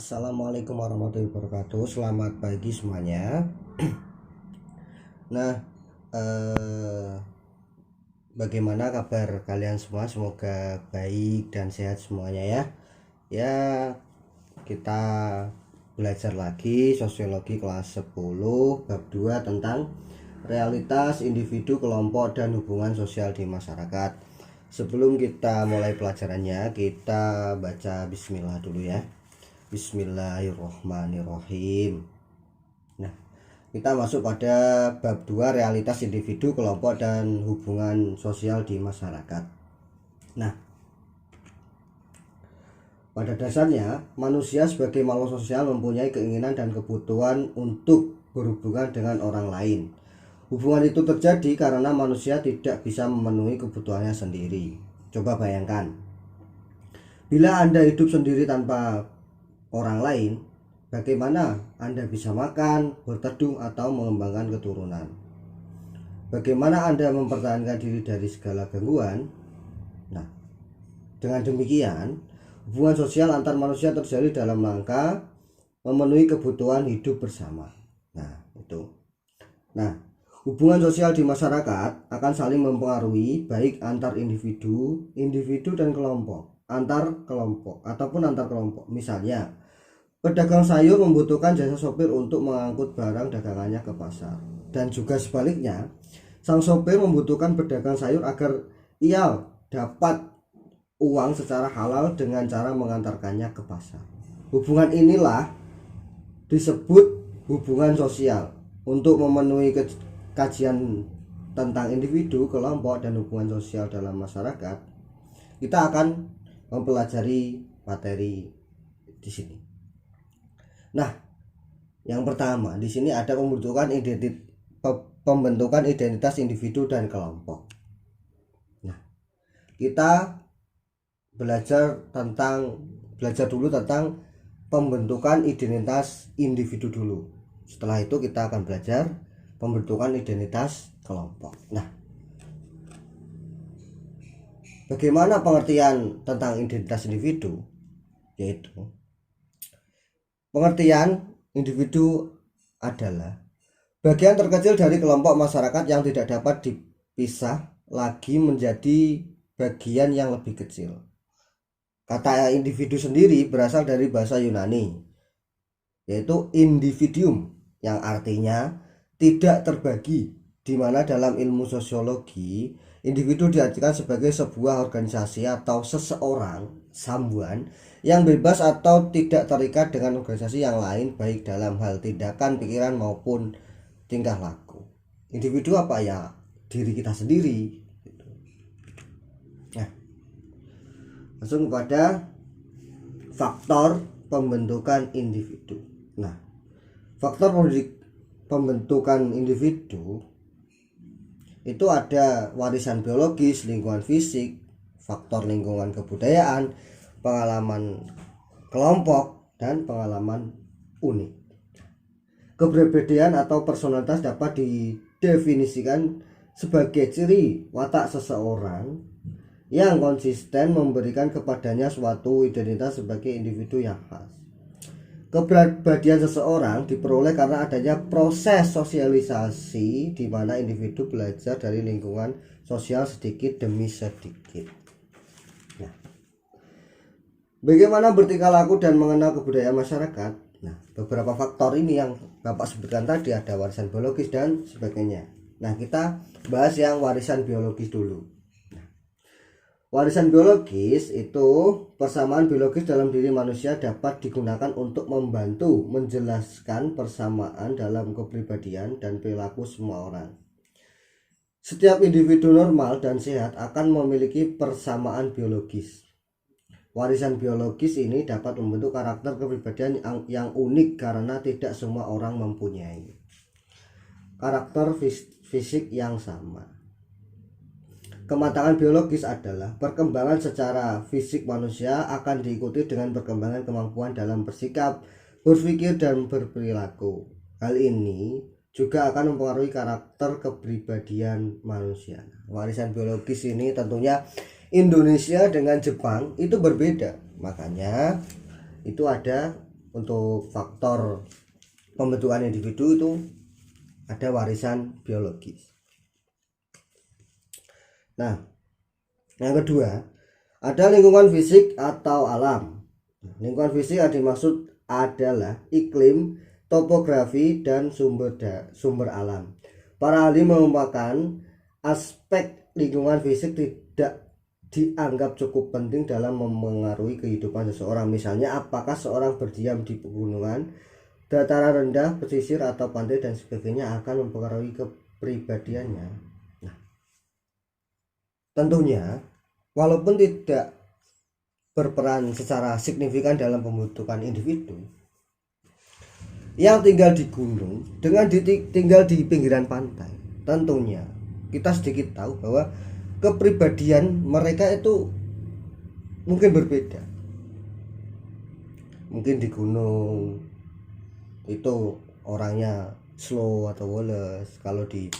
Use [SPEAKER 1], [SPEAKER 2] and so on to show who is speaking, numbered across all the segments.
[SPEAKER 1] Assalamualaikum warahmatullahi wabarakatuh. Selamat pagi semuanya. Nah, bagaimana kabar kalian semua? Semoga baik dan sehat semuanya ya. Ya, kita belajar lagi sosiologi kelas 10 bab 2 tentang realitas individu, kelompok, dan hubungan sosial di masyarakat. Sebelum kita mulai pelajarannya, kita baca bismillah dulu ya. Bismillahirrohmanirrohim. Nah, kita masuk pada bab 2 realitas individu, kelompok, dan hubungan sosial di masyarakat. Nah, pada dasarnya manusia sebagai makhluk sosial mempunyai keinginan dan kebutuhan untuk berhubungan dengan orang lain. Hubungan itu terjadi karena manusia tidak bisa memenuhi kebutuhannya sendiri. Coba bayangkan, bila Anda hidup sendiri tanpa orang lain, bagaimana Anda bisa makan, berteduh, atau mengembangkan keturunan? Bagaimana Anda mempertahankan diri dari segala gangguan? Nah, dengan demikian, hubungan sosial antar manusia terjadi dalam rangka memenuhi kebutuhan hidup bersama. Nah, hubungan sosial di masyarakat akan saling mempengaruhi baik antar individu dan kelompok, antar kelompok ataupun antar kelompok. Misalnya, pedagang sayur membutuhkan jasa sopir untuk mengangkut barang dagangannya ke pasar. Dan juga sebaliknya, sang sopir membutuhkan pedagang sayur agar ia dapat uang secara halal dengan cara mengantarkannya ke pasar. Hubungan inilah disebut hubungan sosial. Untuk memenuhi kajian tentang individu, kelompok, dan hubungan sosial dalam masyarakat, kita akan mempelajari materi di sini. Nah, yang pertama di sini ada pembentukan identitas individu dan kelompok. Nah, kita belajar dulu tentang pembentukan identitas individu dulu. Setelah itu kita akan belajar pembentukan identitas kelompok. Nah, bagaimana pengertian tentang identitas individu? Yaitu, pengertian individu adalah bagian terkecil dari kelompok masyarakat yang tidak dapat dipisah lagi menjadi bagian yang lebih kecil. Kata individu sendiri berasal dari bahasa Yunani, yaitu individuum, yang artinya tidak terbagi, di mana dalam ilmu sosiologi individu diartikan sebagai sebuah organisasi atau seseorang, someone, yang bebas atau tidak terikat dengan organisasi yang lain, baik dalam hal tindakan, pikiran, maupun tingkah laku. Individu apa ya? Diri kita sendiri. Nah, langsung kepada faktor pembentukan individu. Nah, faktor pembentukan individu itu ada warisan biologis, lingkungan fisik, faktor lingkungan kebudayaan, pengalaman kelompok, dan pengalaman unik. Kepribadian atau personalitas dapat didefinisikan sebagai ciri watak seseorang yang konsisten memberikan kepadanya suatu identitas sebagai individu yang khas. Kepribadian seseorang diperoleh karena adanya proses sosialisasi di mana individu belajar dari lingkungan sosial sedikit demi sedikit. Nah, bagaimana bertingkah laku dan mengenal kebudayaan masyarakat? Nah, beberapa faktor ini yang Bapak sebutkan tadi, ada warisan biologis dan sebagainya. Nah, kita bahas yang warisan biologis dulu. Warisan biologis itu persamaan biologis dalam diri manusia dapat digunakan untuk membantu menjelaskan persamaan dalam kepribadian dan perilaku semua orang. Setiap individu normal dan sehat akan memiliki persamaan biologis. Warisan biologis ini dapat membentuk karakter kepribadian yang unik karena tidak semua orang mempunyai karakter fisik yang sama. Kematangan biologis adalah perkembangan secara fisik manusia akan diikuti dengan perkembangan kemampuan dalam bersikap, berpikir, dan berperilaku. Hal ini juga akan mempengaruhi karakter kepribadian manusia. Warisan biologis ini tentunya Indonesia dengan Jepang itu berbeda. Makanya itu ada untuk faktor pembentukan individu itu ada warisan biologis. Nah, yang kedua ada lingkungan fisik atau alam. Lingkungan fisik yang dimaksud adalah iklim, topografi, dan sumber alam. Para ahli mengumpulkan aspek lingkungan fisik tidak dianggap cukup penting dalam memengaruhi kehidupan seseorang. Misalnya apakah seorang berdiam di pegunungan, dataran rendah, pesisir, atau pantai dan sebagainya akan mempengaruhi kepribadiannya. Nah, tentunya walaupun tidak berperan secara signifikan dalam pembentukan individu, yang tinggal di gunung dengan tinggal di pinggiran pantai, tentunya kita sedikit tahu bahwa kepribadian mereka itu mungkin berbeda. Mungkin di gunung itu orangnya slow atau woles, kalau di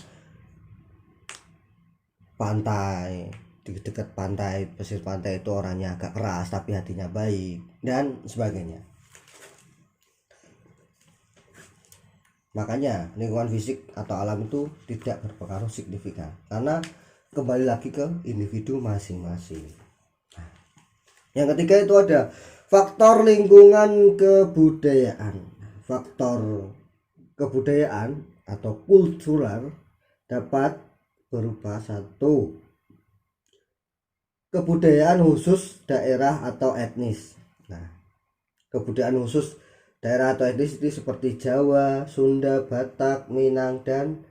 [SPEAKER 1] pantai, di dekat pantai, pesisir pantai itu orangnya agak keras tapi hatinya baik dan sebagainya. Makanya lingkungan fisik atau alam itu tidak berpengaruh signifikan karena kembali lagi ke individu masing-masing. Yang ketiga itu ada faktor lingkungan kebudayaan. Faktor kebudayaan atau kultural dapat berupa satu, kebudayaan khusus daerah atau etnis. Nah, kebudayaan khusus daerah atau etnis itu seperti Jawa, Sunda, Batak, Minang, dan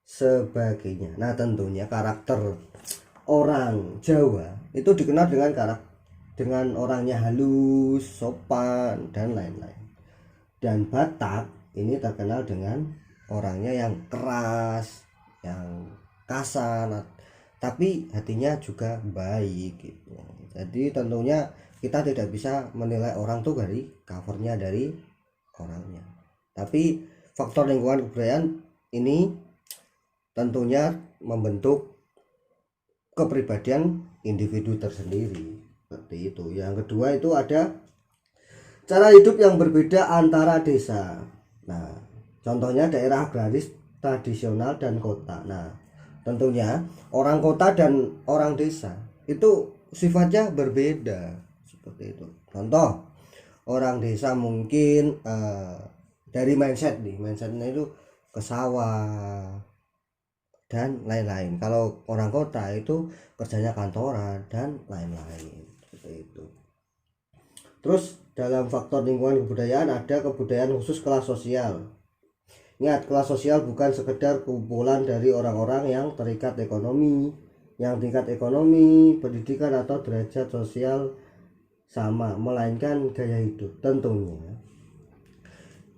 [SPEAKER 1] sebagainya. Nah, tentunya karakter orang Jawa itu dikenal dengan orangnya halus, sopan, dan lain-lain. Dan Batak ini terkenal dengan orangnya yang keras, yang kasar, tapi hatinya juga baik gitu. Jadi tentunya kita tidak bisa menilai orang tuh dari covernya, dari orangnya. Tapi faktor lingkungan kebudayaan ini tentunya membentuk kepribadian individu tersendiri, seperti itu. Yang kedua itu ada cara hidup yang berbeda antara desa. Nah, contohnya daerah agraris tradisional dan kota. Nah, tentunya orang kota dan orang desa itu sifatnya berbeda, seperti itu. Contoh, orang desa mungkin dari mindsetnya itu ke sawah dan lain-lain. Kalau orang kota itu kerjanya kantoran dan lain-lain, seperti itu. Terus dalam faktor lingkungan kebudayaan ada kebudayaan khusus kelas sosial. Ingat, kelas sosial bukan sekedar kumpulan dari orang-orang yang terikat ekonomi, yang tingkat ekonomi, pendidikan atau derajat sosial sama, melainkan gaya hidup. Tentunya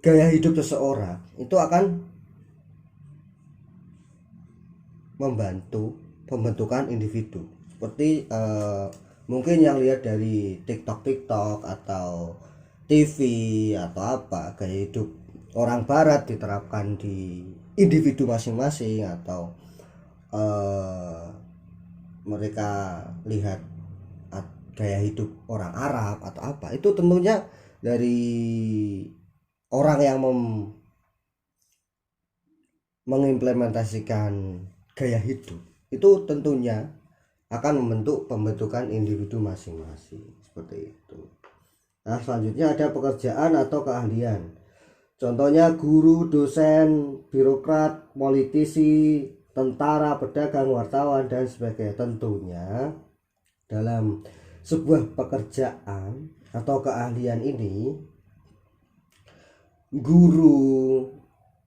[SPEAKER 1] gaya hidup seseorang itu akan membantu pembentukan individu. Seperti mungkin yang lihat dari TikTok atau TV atau apa, gaya hidup orang barat diterapkan di individu masing-masing, atau mereka lihat gaya hidup orang Arab atau apa, itu tentunya dari orang yang mengimplementasikan gaya hidup itu tentunya akan membentuk pembentukan individu masing-masing, seperti itu. Nah, selanjutnya ada pekerjaan atau keahlian. Contohnya guru, dosen, birokrat, politisi, tentara, pedagang, wartawan, dan sebagainya. Tentunya dalam sebuah pekerjaan atau keahlian ini, guru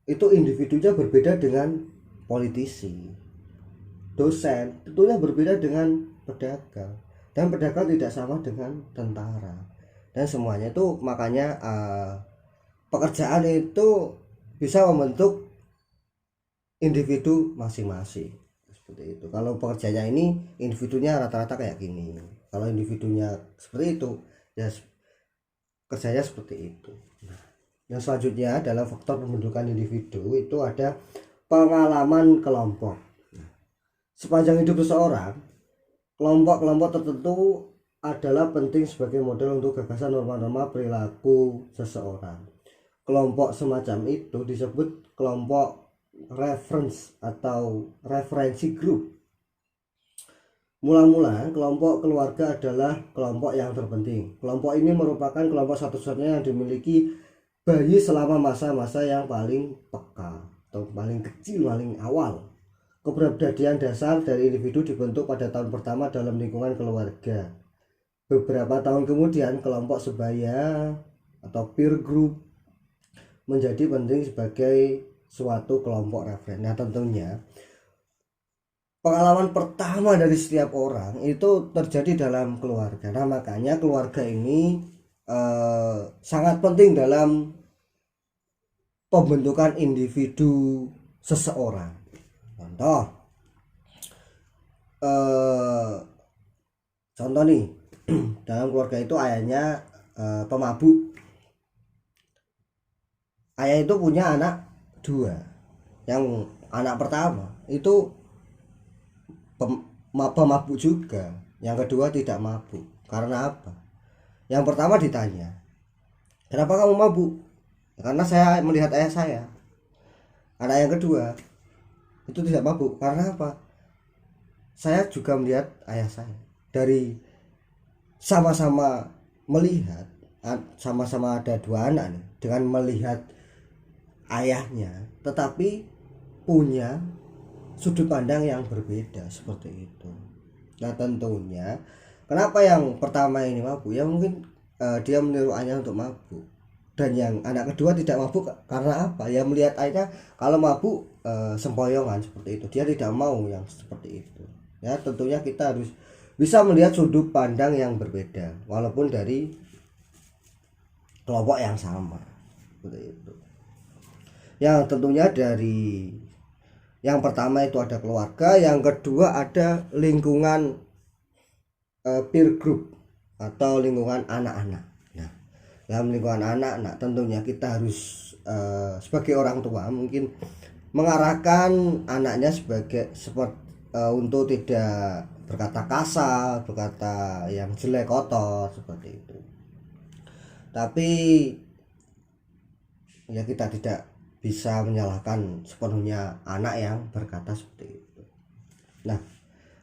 [SPEAKER 1] itu individunya berbeda dengan politisi, dosen tentunya berbeda dengan pedagang, dan pedagang tidak sama dengan tentara, dan semuanya itu. Makanya pekerjaan itu bisa membentuk individu masing-masing, seperti itu. Kalau pekerjaannya ini individunya rata-rata kayak gini, kalau individunya seperti itu ya kerjanya seperti itu. Nah, yang selanjutnya dalam faktor pembentukan individu itu ada pengalaman kelompok. Nah, sepanjang hidup seseorang, kelompok-kelompok tertentu adalah penting sebagai model untuk gagasan norma-norma perilaku seseorang. Kelompok semacam itu disebut kelompok reference atau referensi group. Mula-mula kelompok keluarga adalah kelompok yang terpenting. Kelompok ini merupakan kelompok satu-satunya yang dimiliki bayi selama masa-masa yang paling peka atau paling kecil, paling awal. Kepribadian dasar dari individu dibentuk pada tahun pertama dalam lingkungan keluarga. Beberapa tahun kemudian kelompok sebaya atau peer group menjadi penting sebagai suatu kelompok referensi. Nah, tentunya pengalaman pertama dari setiap orang itu terjadi dalam keluarga. Nah, makanya keluarga ini sangat penting dalam pembentukan individu seseorang. Contoh nih, dalam keluarga itu ayahnya pemabuk. Ayah itu punya anak 2. Yang anak pertama itu pemabuk juga, yang kedua tidak mabuk. Karena apa? Yang pertama ditanya, kenapa kamu mabuk? Karena saya melihat ayah saya. Anak yang kedua itu tidak mabuk. Karena apa? Saya juga melihat ayah saya. Dari sama-sama melihat, sama-sama ada 2 anak nih, dengan melihat ayahnya, tetapi punya sudut pandang yang berbeda seperti itu. Nah, tentunya kenapa yang pertama ini mabuk? Ya mungkin dia meniru ayahnya untuk mabuk, dan yang anak kedua tidak mabuk karena apa? Ya melihat ayahnya kalau mabuk sempoyongan seperti itu, dia tidak mau yang seperti itu. Ya, tentunya kita harus bisa melihat sudut pandang yang berbeda walaupun dari kelompok yang sama seperti itu. Yang tentunya dari yang pertama itu ada keluarga, yang kedua ada lingkungan peer group atau lingkungan anak-anak. Nah, dalam lingkungan anak-anak tentunya kita harus sebagai orang tua mungkin mengarahkan anaknya sebagai untuk tidak berkata kasar, berkata yang jelek, kotor seperti itu. Tapi ya kita tidak bisa menyalahkan sepenuhnya anak yang berkata seperti itu. Nah,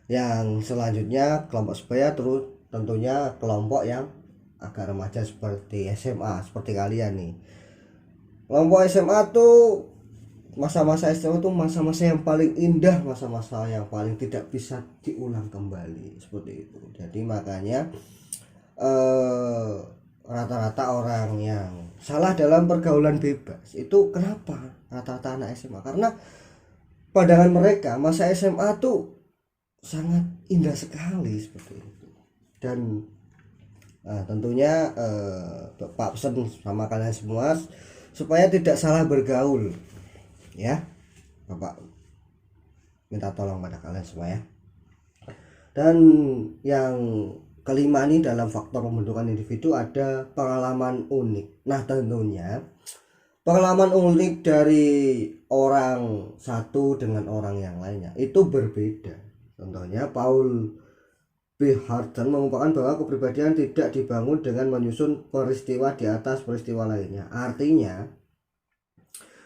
[SPEAKER 1] yang selanjutnya kelompok sebaya, terus tentunya kelompok yang agak remaja seperti SMA, seperti kalian nih. Kelompok SMA tuh masa-masa SMA tuh masa-masa yang paling indah, masa-masa yang paling tidak bisa diulang kembali seperti itu. Jadi makanya rata-rata orang yang salah dalam pergaulan bebas itu kenapa rata-rata anak SMA? Karena pandangan mereka masa SMA tuh sangat indah sekali seperti itu. Dan tentunya Pak pesan sama kalian semua supaya tidak salah bergaul, ya. Bapak minta tolong pada kalian semua ya. Dan yang kelima nih, dalam faktor pembentukan individu ada pengalaman unik. Nah, tentunya pengalaman unik dari orang satu dengan orang yang lainnya itu berbeda. Contohnya Paul B. Harden mengungkapkan bahwa kepribadian tidak dibangun dengan menyusun peristiwa di atas peristiwa lainnya. Artinya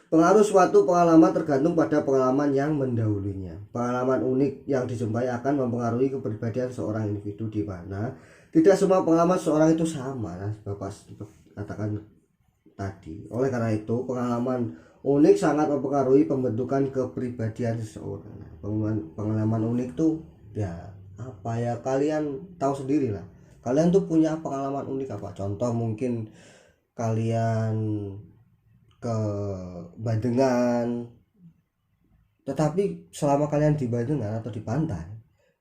[SPEAKER 1] pengaruh suatu pengalaman tergantung pada pengalaman yang mendahulunya. Pengalaman unik yang dijumpai akan mempengaruhi kepribadian seorang individu, di mana tidak semua pengalaman seorang itu sama. Nah, Bapak katakan tadi. Oleh karena itu, pengalaman unik sangat mempengaruhi pembentukan kepribadian seseorang. Nah, pengalaman unik tuh ya apa ya, kalian tahu sendiri lah. Kalian tuh punya pengalaman unik apa? Contoh mungkin kalian ke Bandengan, tetapi selama kalian di Bandengan atau di pantai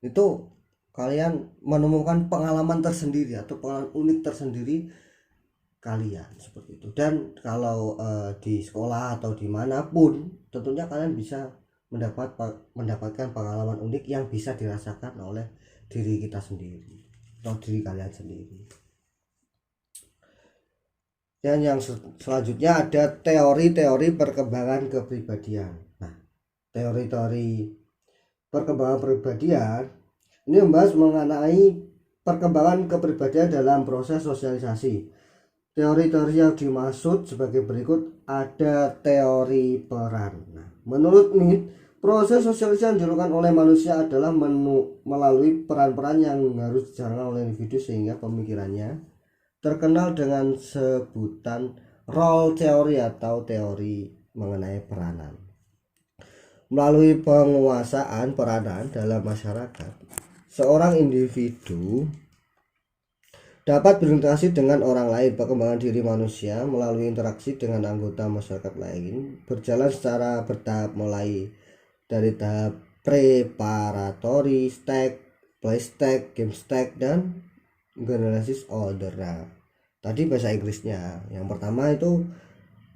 [SPEAKER 1] itu kalian menemukan pengalaman tersendiri atau pengalaman unik tersendiri kalian seperti itu. Dan kalau di sekolah atau dimanapun tentunya kalian bisa mendapatkan pengalaman unik yang bisa dirasakan oleh diri kita sendiri atau diri kalian sendiri. Dan yang selanjutnya ada teori-teori perkembangan kepribadian. Nah, teori-teori perkembangan kepribadian ini membahas mengenai perkembangan kepribadian dalam proses sosialisasi. Teori-teori yang dimaksud sebagai berikut. Ada teori peran. Nah, menurut Mead, proses sosialisasi yang dilakukan oleh manusia adalah melalui peran-peran yang harus dijalankan oleh individu sehingga pemikirannya terkenal dengan sebutan role theory atau teori mengenai peranan. Melalui penguasaan peranan dalam masyarakat, seorang individu dapat berinteraksi dengan orang lain. Perkembangan diri manusia melalui interaksi dengan anggota masyarakat lain berjalan secara bertahap, mulai dari tahap preparatory stage, play stage, game stage, dan genesis order. Nah, tadi bahasa Inggrisnya yang pertama itu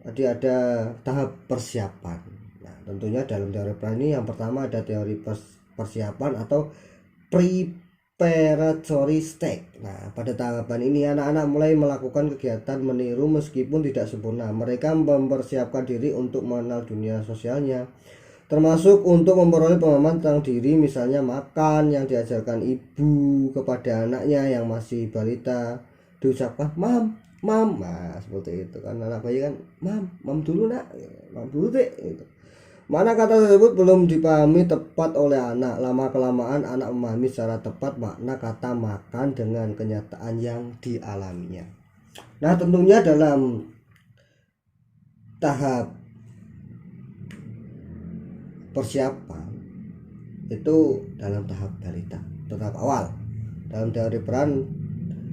[SPEAKER 1] tadi ada tahap persiapan. Nah, tentunya dalam teori peran ini yang pertama ada teori persiapan atau preparatory stage. Nah, pada tahapan ini anak-anak mulai melakukan kegiatan meniru meskipun tidak sempurna. Mereka mempersiapkan diri untuk mengenal dunia sosialnya, termasuk untuk memperoleh pemahaman tentang diri, misalnya makan yang diajarkan ibu kepada anaknya yang masih balita diucapkan mam, mam. Nah, seperti itu kan, anak bayi kan mam dulu nak, mam dulu deh gitu. Mana kata tersebut belum dipahami tepat oleh anak. Lama-kelamaan anak memahami secara tepat makna kata makan dengan kenyataan yang dialaminya. Nah, tentunya dalam tahap persiapan itu dalam tahap balita, tahap awal. Dalam teori peran,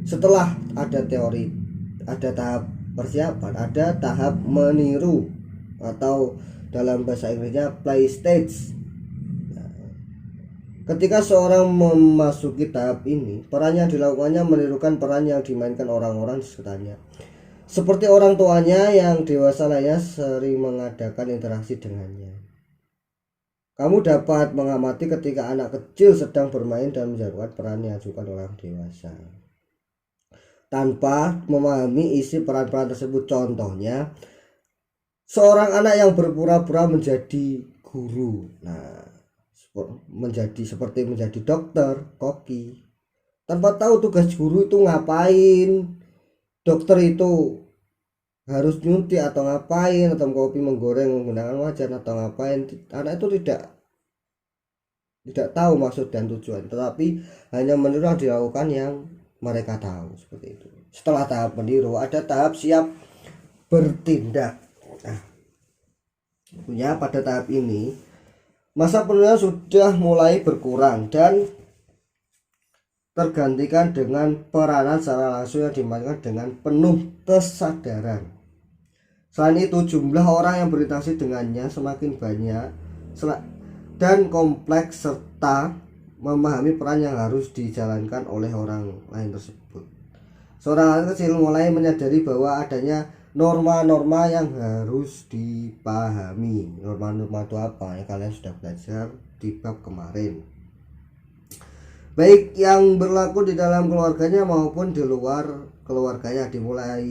[SPEAKER 1] setelah ada tahap persiapan, ada tahap meniru atau dalam bahasa Inggrisnya play stage. Nah, ketika seorang memasuki tahap ini, peran yang dilakukannya menirukan peran yang dimainkan orang-orang di sekitarnya. Seperti orang tuanya yang dewasa lainnya sering mengadakan interaksi dengannya. Kamu dapat mengamati ketika anak kecil sedang bermain dan menjalankan peran yang dilakukan orang dewasa tanpa memahami isi peran-peran tersebut. Contohnya, seorang anak yang berpura-pura menjadi guru. Nah, seperti menjadi dokter, koki, tanpa tahu tugas guru itu ngapain, dokter itu harus nyuntik atau ngapain, atau kopi menggoreng menggunakan wajan atau ngapain. Anak itu tidak tahu maksud dan tujuan, tetapi hanya meniru yang dilakukan yang mereka tahu. Seperti itu. Setelah tahap meniru, ada tahap siap bertindak. Nah, tentunya pada tahap ini masa penuhnya sudah mulai berkurang dan tergantikan dengan peranan secara langsung yang dimainkan dengan penuh kesadaran. Selain itu, jumlah orang yang berinteraksi dengannya semakin banyak dan kompleks serta memahami peran yang harus dijalankan oleh orang lain tersebut. Seorang anak kecil mulai menyadari bahwa adanya norma-norma yang harus dipahami. Norma-norma itu apa? Ya, kalian sudah belajar di bab kemarin. Baik yang berlaku di dalam keluarganya maupun di luar keluarganya. Dimulai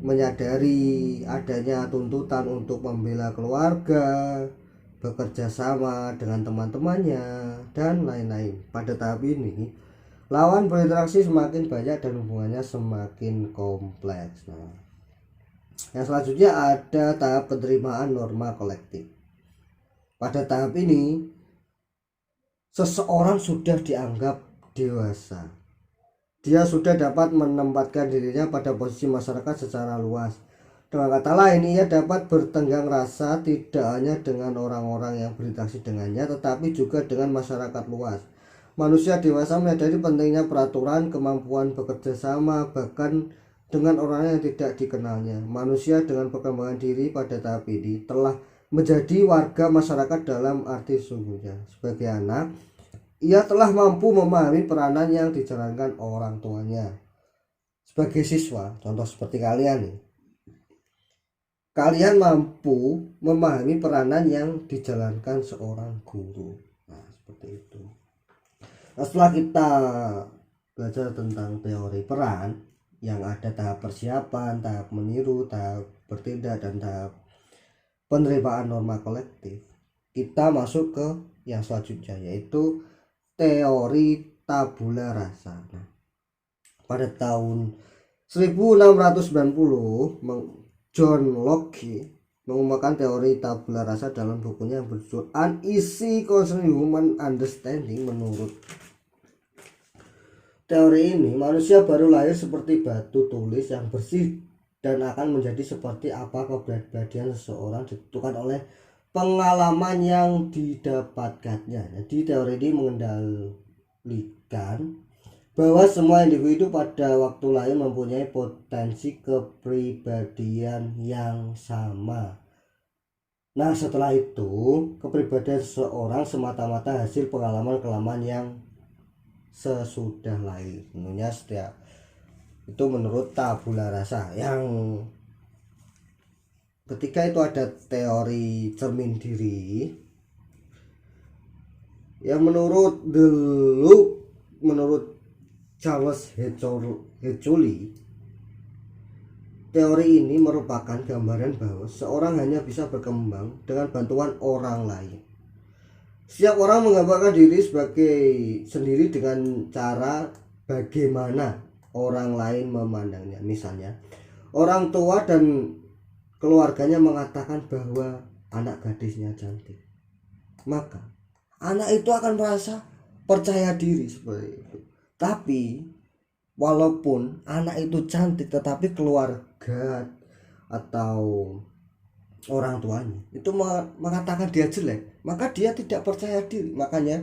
[SPEAKER 1] menyadari adanya tuntutan untuk membela keluarga, bekerja sama dengan teman-temannya, dan lain-lain. Pada tahap ini, lawan berinteraksi semakin banyak dan hubungannya semakin kompleks. Nah, yang selanjutnya ada tahap penerimaan norma kolektif. Pada tahap ini, seseorang sudah dianggap dewasa. Dia sudah dapat menempatkan dirinya pada posisi masyarakat secara luas. Dengan kata lain, ia dapat bertenggang rasa tidak hanya dengan orang-orang yang berinteraksi dengannya, tetapi juga dengan masyarakat luas. Manusia dewasa menyadari pentingnya peraturan, kemampuan bekerja sama, bahkan dengan orang yang tidak dikenalnya. Manusia dengan perkembangan diri pada tahap ini telah menjadi warga masyarakat dalam arti sesungguhnya. Sebagai anak, ia telah mampu memahami peranan yang dijalankan orang tuanya. Sebagai siswa, contoh seperti kalian nih, kalian mampu memahami peranan yang dijalankan seorang guru. Nah, seperti itu. Nah, setelah kita belajar tentang teori peran yang ada tahap persiapan, tahap meniru, tahap bertindak, dan tahap penerimaan norma kolektif, kita masuk ke yang selanjutnya, yaitu teori tabula rasa. Nah, pada tahun 1690 John Locke mengembangkan teori tabula rasa dalam bukunya yang berjudul An Easy Concerning Human Understanding. Menurut teori ini, manusia baru lahir seperti batu tulis yang bersih dan akan menjadi seperti apa kepribadian seseorang ditentukan oleh pengalaman yang didapatkannya. Jadi teori ini mengendalikan bahwa semua individu pada waktu lahir mempunyai potensi kepribadian yang sama. Nah, setelah itu kepribadian seseorang semata-mata hasil pengalaman yang sesudah lahir. Tentunya setiap itu menurut tabula rasa. Yang ketika itu ada teori cermin diri yang menurut Charles Heculi, teori ini merupakan gambaran bahwa seorang hanya bisa berkembang dengan bantuan orang lain. Setiap orang menggambarkan diri sebagai sendiri dengan cara bagaimana orang lain memandangnya. Misalnya, orang tua dan keluarganya mengatakan bahwa anak gadisnya cantik, maka anak itu akan merasa percaya diri seperti itu. Tapi walaupun anak itu cantik, tetapi keluarga atau orang tuanya itu mengatakan dia jelek, maka dia tidak percaya diri. Makanya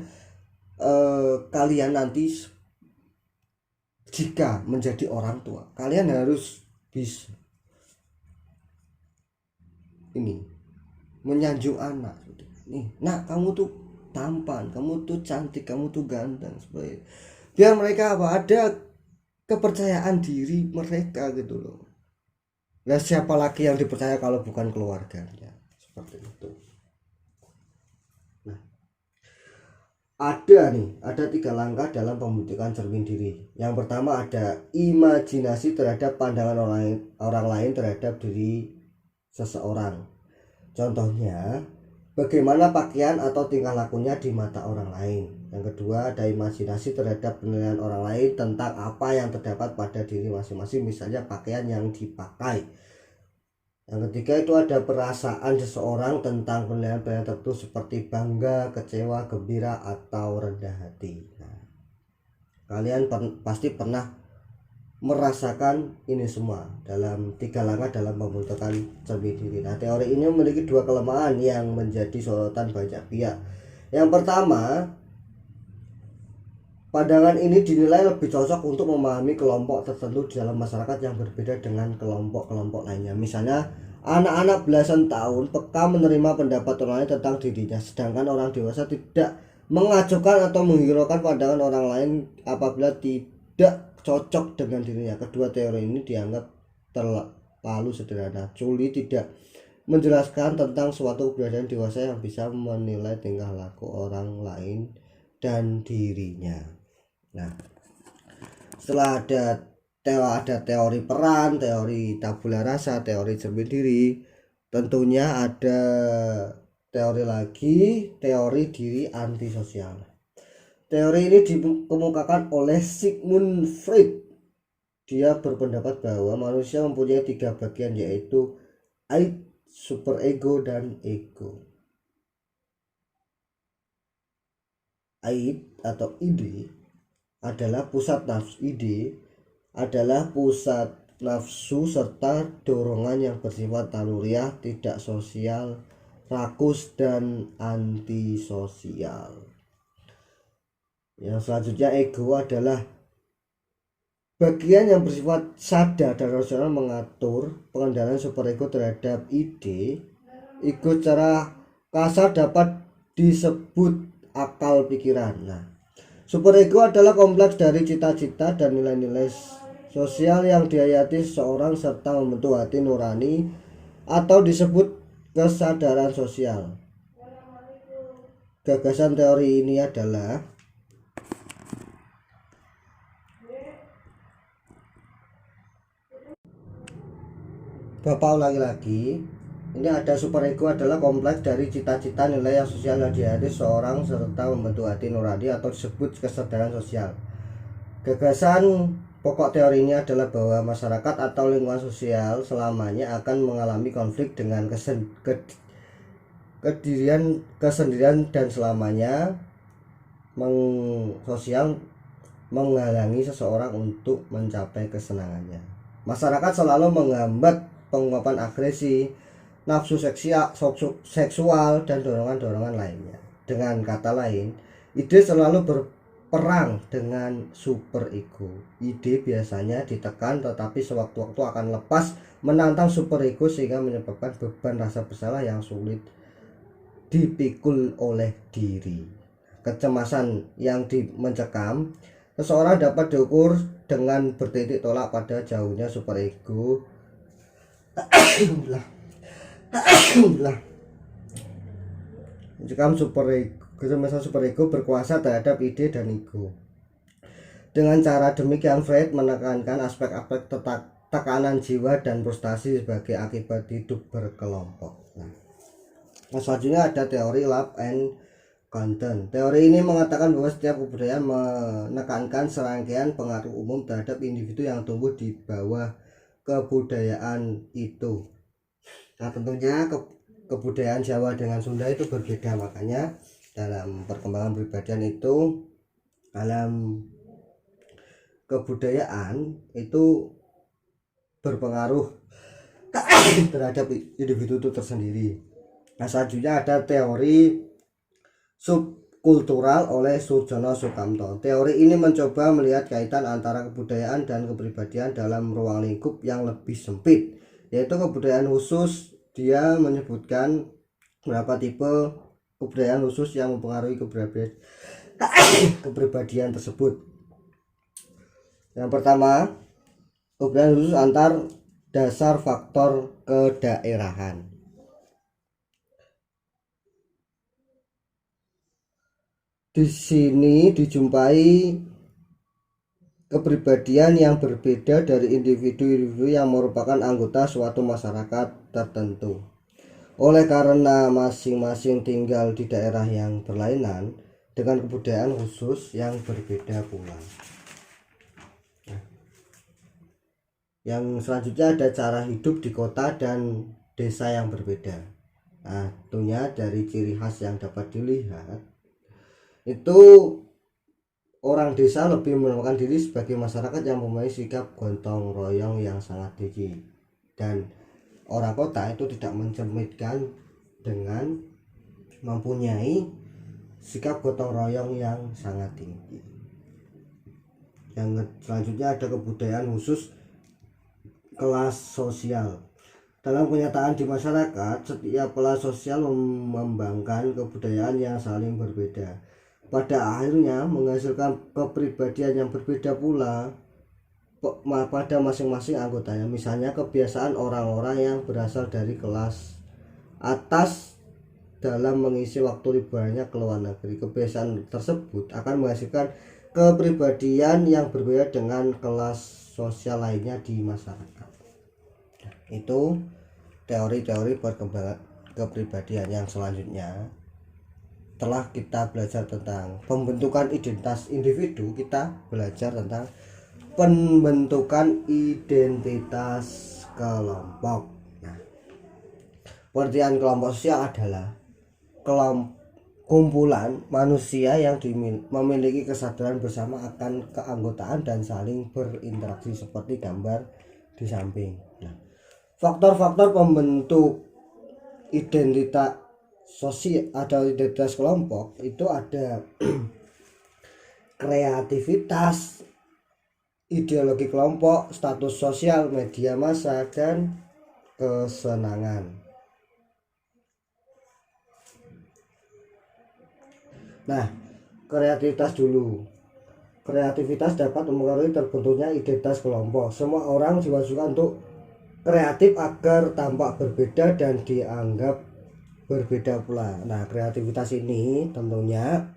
[SPEAKER 1] kalian nanti jika menjadi orang tua, kalian harus bisa ini menyanjung anak. Nih, nak, kamu tuh tampan, kamu tuh cantik, kamu tuh ganteng, seperti itu. Biar mereka ada kepercayaan diri mereka gitu loh. Nah, siapa lagi yang dipercaya kalau bukan keluarganya, seperti itu. Nah, ada 3 langkah dalam pembentukan cermin diri. Yang pertama ada imajinasi terhadap pandangan orang lain terhadap diri seseorang. Contohnya, bagaimana pakaian atau tingkah lakunya di mata orang lain. Yang kedua, ada imajinasi terhadap penilaian orang lain tentang apa yang terdapat pada diri masing-masing, misalnya pakaian yang dipakai. Yang ketiga itu ada perasaan seseorang tentang penilaian-penilaian tertentu seperti bangga, kecewa, gembira, atau rendah hati. Nah, kalian pasti pernah merasakan ini semua dalam 3 langkah dalam pembentukan cermin diri. Nah, teori ini memiliki 2 kelemahan yang menjadi sorotan banyak pihak. Yang pertama, pandangan ini dinilai lebih cocok untuk memahami kelompok tertentu di dalam masyarakat yang berbeda dengan kelompok-kelompok lainnya. Misalnya, anak-anak belasan tahun peka menerima pendapat orang lain tentang dirinya, sedangkan orang dewasa tidak mengacuhkan atau menghiraukan pandangan orang lain apabila tidak cocok dengan dirinya. Kedua teori ini dianggap terlalu sederhana. Culi tidak menjelaskan tentang suatu keberadaan dewasa yang bisa menilai tingkah laku orang lain dan dirinya. Nah, setelah ada teori peran, teori tabula rasa, teori cermin diri, tentunya ada teori lagi, teori diri antisosial. Teori ini dikemukakan oleh Sigmund Freud. Dia berpendapat bahwa manusia mempunyai 3 bagian, yaitu id, superego, dan ego. Id atau ide adalah pusat nafsu serta dorongan yang bersifat naluriah, tidak sosial, rakus, dan antisosial. Yang selanjutnya ego adalah bagian yang bersifat sadar dan rasional, mengatur pengendalian superego terhadap ide. Ego secara kasar dapat disebut akal pikiran. Nah, superego adalah kompleks dari cita-cita dan nilai-nilai sosial yang dihayati seseorang serta membentuk hati nurani atau disebut kesadaran sosial. Gagasan teori ini adalah Bapak ulangi lagi. Ini ada superego adalah kompleks dari cita-cita, nilai sosial yang dihadapi seorang serta membentuk hati nurani atau disebut kesadaran sosial. Gagasan pokok teori ini adalah bahwa masyarakat atau lingkungan sosial selamanya akan mengalami konflik dengan kesendirian dan selamanya sosial menghalangi seseorang untuk mencapai kesenangannya. Masyarakat selalu menghambat pengungkapan agresi, nafsu seksual dan dorongan-dorongan lainnya. Dengan kata lain, ide selalu berperang dengan superego. Ide biasanya ditekan tetapi sewaktu-waktu akan lepas menantang superego sehingga menyebabkan beban rasa bersalah yang sulit dipikul oleh diri. Kecemasan yang mencekam seseorang dapat diukur dengan bertitik tolak pada jauhnya superego. Mencekam kecemasan superego berkuasa terhadap ide dan ego. Dengan cara demikian Freud menekankan aspek-aspek tekanan jiwa dan frustasi sebagai akibat hidup berkelompok. Nah, selanjutnya ada teori love and content. Teori ini mengatakan bahwa setiap kebudayaan menekankan serangkaian pengaruh umum terhadap individu yang tumbuh di bawah kebudayaan itu. Nah, tentunya kebudayaan Jawa dengan Sunda itu berbeda, makanya dalam perkembangan kepribadian itu, dalam kebudayaan itu berpengaruh terhadap individu itu tersendiri. Nah, selanjutnya ada teori subkultural oleh Surjono Sukamto. Teori ini mencoba melihat kaitan antara kebudayaan dan kepribadian dalam ruang lingkup yang lebih sempit, yaitu kebudayaan khusus. Dia menyebutkan beberapa tipe kebudayaan khusus yang mempengaruhi kepribadian tersebut. Yang pertama, kebudayaan khusus antar dasar faktor kedaerahan. Di sini dijumpai kepribadian yang berbeda dari individu-individu yang merupakan anggota suatu masyarakat tertentu. Oleh karena masing-masing tinggal di daerah yang berlainan dengan kebudayaan khusus yang berbeda pula. Yang selanjutnya ada cara hidup di kota dan desa yang berbeda. Nah, tentunya dari ciri khas yang dapat dilihat itu orang desa lebih menemukan diri sebagai masyarakat yang mempunyai sikap gotong royong yang sangat tinggi, dan orang kota itu tidak mencerminkan dengan mempunyai sikap gotong royong yang sangat tinggi. Yang selanjutnya ada kebudayaan khusus kelas sosial. Dalam kenyataan di masyarakat, setiap kelas sosial mengembangkan kebudayaan yang saling berbeda. Pada akhirnya menghasilkan kepribadian yang berbeda pula pada masing-masing anggotanya. Misalnya kebiasaan orang-orang yang berasal dari kelas atas dalam mengisi waktu liburannya ke luar negeri. Kebiasaan tersebut akan menghasilkan kepribadian yang berbeda dengan kelas sosial lainnya di masyarakat. Itu teori-teori perkembangan kepribadian. Yang selanjutnya, setelah kita belajar tentang pembentukan identitas individu, kita belajar tentang pembentukan identitas kelompok. Nah, pengertian kelompok sosial adalah kumpulan manusia yang memiliki kesadaran bersama akan keanggotaan dan saling berinteraksi seperti gambar di samping. Nah, faktor-faktor pembentuk identitas sosial atau identitas kelompok itu ada kreativitas, ideologi kelompok, status sosial, media massa, dan kesenangan. Nah, kreativitas dulu. Kreativitas dapat mempengaruhi terbentuknya identitas kelompok. Semua orang diwajibkan untuk kreatif agar tampak berbeda dan dianggap berbeda pula. Nah, kreativitas ini tentunya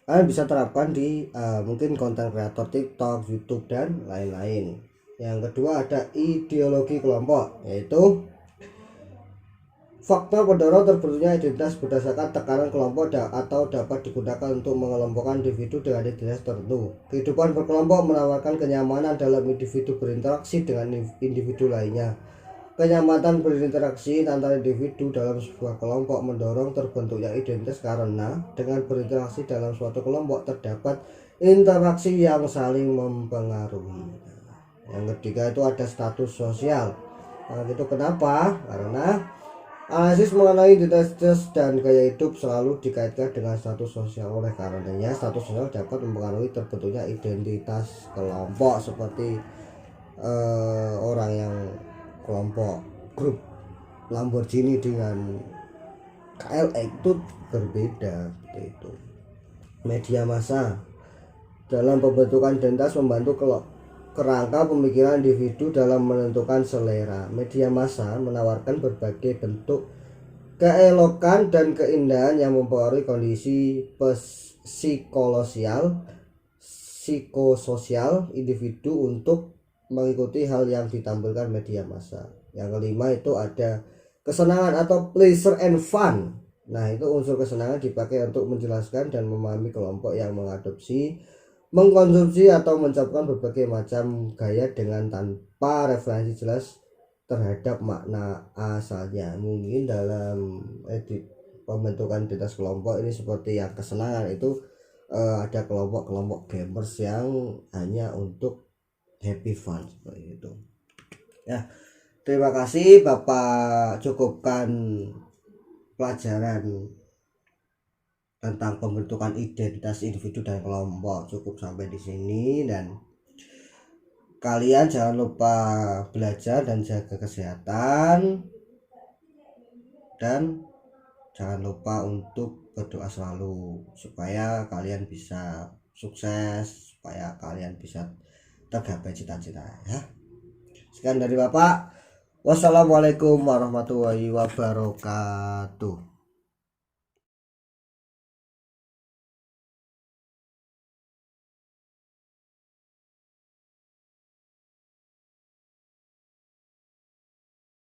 [SPEAKER 1] kalian bisa terapkan di mungkin konten kreator TikTok, YouTube, dan lain-lain. Yang kedua ada ideologi kelompok, yaitu Faktor pendorong terbentuknya identitas berdasarkan tekanan kelompok atau dapat digunakan untuk mengelompokkan individu dengan identitas tertentu. Kehidupan berkelompok menawarkan kenyamanan dalam individu berinteraksi dengan individu lainnya. Kenyamanan berinteraksi antara individu dalam sebuah kelompok mendorong terbentuknya identitas karena dengan berinteraksi dalam suatu kelompok terdapat interaksi yang saling mempengaruhi. Yang ketiga itu ada status sosial. Nah, itu kenapa? Karena analisis mengenai identitas dan gaya hidup selalu dikaitkan dengan status sosial. Oleh karenanya, status sosial dapat mempengaruhi terbentuknya identitas kelompok seperti orang yang kelompok grup Lamborghini dengan KLX itu berbeda seperti itu. Media massa dalam pembentukan identitas membantu kerangka pemikiran individu dalam menentukan selera. Media massa menawarkan berbagai bentuk keelokan dan keindahan yang mempengaruhi kondisi psikososial individu untuk mengikuti hal yang ditampilkan media massa. Yang kelima itu ada kesenangan atau pleasure and fun. Nah, itu unsur kesenangan dipakai untuk menjelaskan dan memahami kelompok yang mengkonsumsi atau mencapai berbagai macam gaya dengan tanpa referensi jelas terhadap makna asalnya. Mungkin dalam pembentukan identitas kelompok ini seperti yang kesenangan itu ada kelompok-kelompok gamers yang hanya untuk happy fun seperti itu. Ya, terima kasih Bapak, cukupkan pelajaran tentang pembentukan identitas individu dan kelompok cukup sampai di sini, dan kalian jangan lupa belajar dan jaga kesehatan, dan jangan lupa untuk berdoa selalu supaya kalian bisa sukses, supaya kalian bisa tergapai cita-cita ya. Sekian dari Bapak. Wassalamualaikum warahmatullahi wabarakatuh.